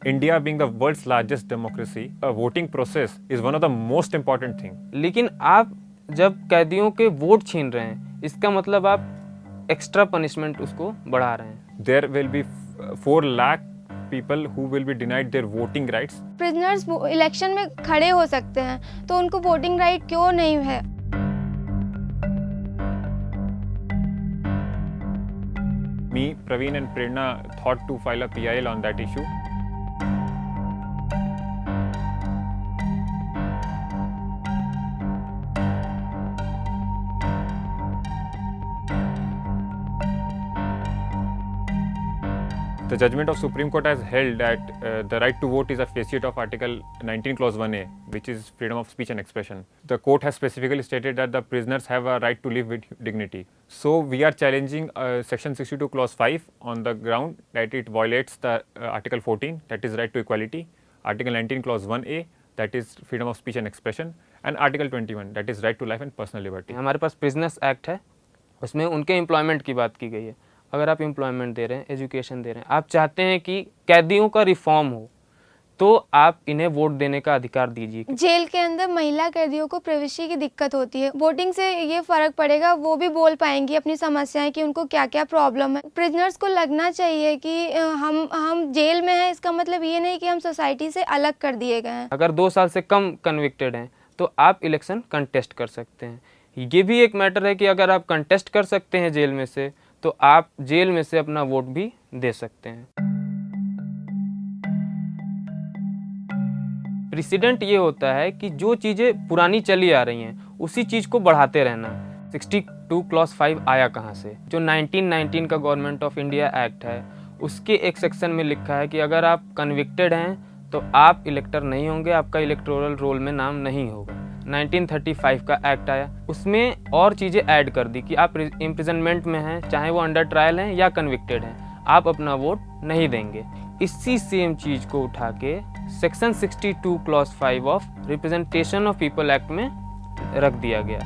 India being the world's largest democracy, a voting process is one of the most important thing. लेकिन आप जब कैदियों के vote छीन रहे हैं, इसका मतलब आप एक्स्ट्रा पनिशमेंट उसको बढ़ा रहे हैं। There will be 4 lakh people who will be denied their voting rights. Prisoners election में खड़े हो सकते हैं, तो उनको वोटिंग राइट क्यों नहीं है? Me, Praveen and Prerna thought to file a PIL on that issue. The judgment of Supreme Court has held that the right to vote is a facet of Article 19 Clause 1A, which is freedom of speech and expression. The court has specifically stated that the prisoners have a right to live with dignity. So we are challenging Section 62 Clause 5 on the ground that it violates the Article 14, that is right to equality, Article 19 Clause 1A, that is freedom of speech and expression, and Article 21, that is right to life and personal liberty. हमारे पास prisoners act है, उसमें उनके employment की बात की गई है। अगर आप एम्प्लॉयमेंट दे रहे हैं, एजुकेशन दे रहे हैं, आप चाहते हैं कि कैदियों का रिफॉर्म हो, तो आप इन्हें वोट देने का अधिकार दीजिए। जेल के अंदर महिला कैदियों को प्राइवेसी की दिक्कत होती है, वोटिंग से ये फर्क पड़ेगा, वो भी बोल पाएंगी अपनी समस्याएं कि उनको क्या क्या प्रॉब्लम है। प्रिजनर्स को लगना चाहिए कि हम जेल में हैं, इसका मतलब ये नहीं कि हम सोसाइटी से अलग कर दिए गए हैं। अगर 2 साल से कम कन्विक्टेड हैं तो आप इलेक्शन कंटेस्ट कर सकते हैं। ये भी एक मैटर है कि अगर आप कंटेस्ट कर सकते हैं जेल में से, तो आप जेल में से अपना वोट भी दे सकते हैं। प्रेसिडेंट ये होता है कि जो चीज़ें पुरानी चली आ रही हैं उसी चीज़ को बढ़ाते रहना। 62 क्लॉज 5 आया कहाँ से? जो 1919 का गवर्नमेंट ऑफ इंडिया एक्ट है, उसके एक सेक्शन में लिखा है कि अगर आप कन्विक्टेड हैं तो आप इलेक्टर नहीं होंगे, आपका इलेक्टोरल रोल में नाम नहीं होगा। 1935 का एक्ट आया, उसमें और चीज़ें ऐड कर दी कि आप इम्प्रिजनमेंट में हैं, चाहे वो अंडर ट्रायल हैं या कन्विक्टेड हैं, आप अपना वोट नहीं देंगे। इसी सेम चीज़ को उठा के section 62 clause 5 of representation of people act में रख दिया गया।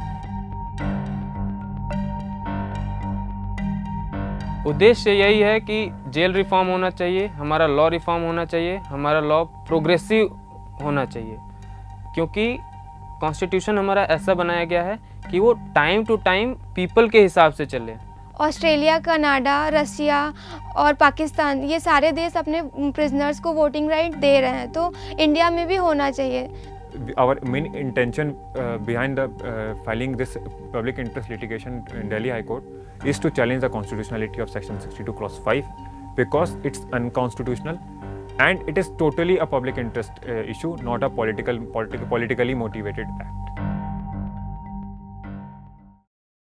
उद्देश्य यही है कि जेल रिफॉर्म होना चाहिए, हमारा लॉ रिफॉर्म होना चाहिए, हमारा लॉ प्रोग्रेसिव होना चाहिए, क्योंकि कॉन्स्टिट्यूशन हमारा ऐसा बनाया गया है कि वो टाइम टू टाइम पीपल के हिसाब से चले। ऑस्ट्रेलिया, कनाडा, रसिया और पाकिस्तान, ये सारे देश अपने प्रिजनर्स को वोटिंग राइट दे रहे हैं, तो इंडिया में भी होना चाहिए। Our main intention behind the filing this public interest litigation in Delhi High Court is to challenge the constitutionality of Section 62 Clause 5 because it's unconstitutional and it is totally a public interest issue, not a politically motivated act.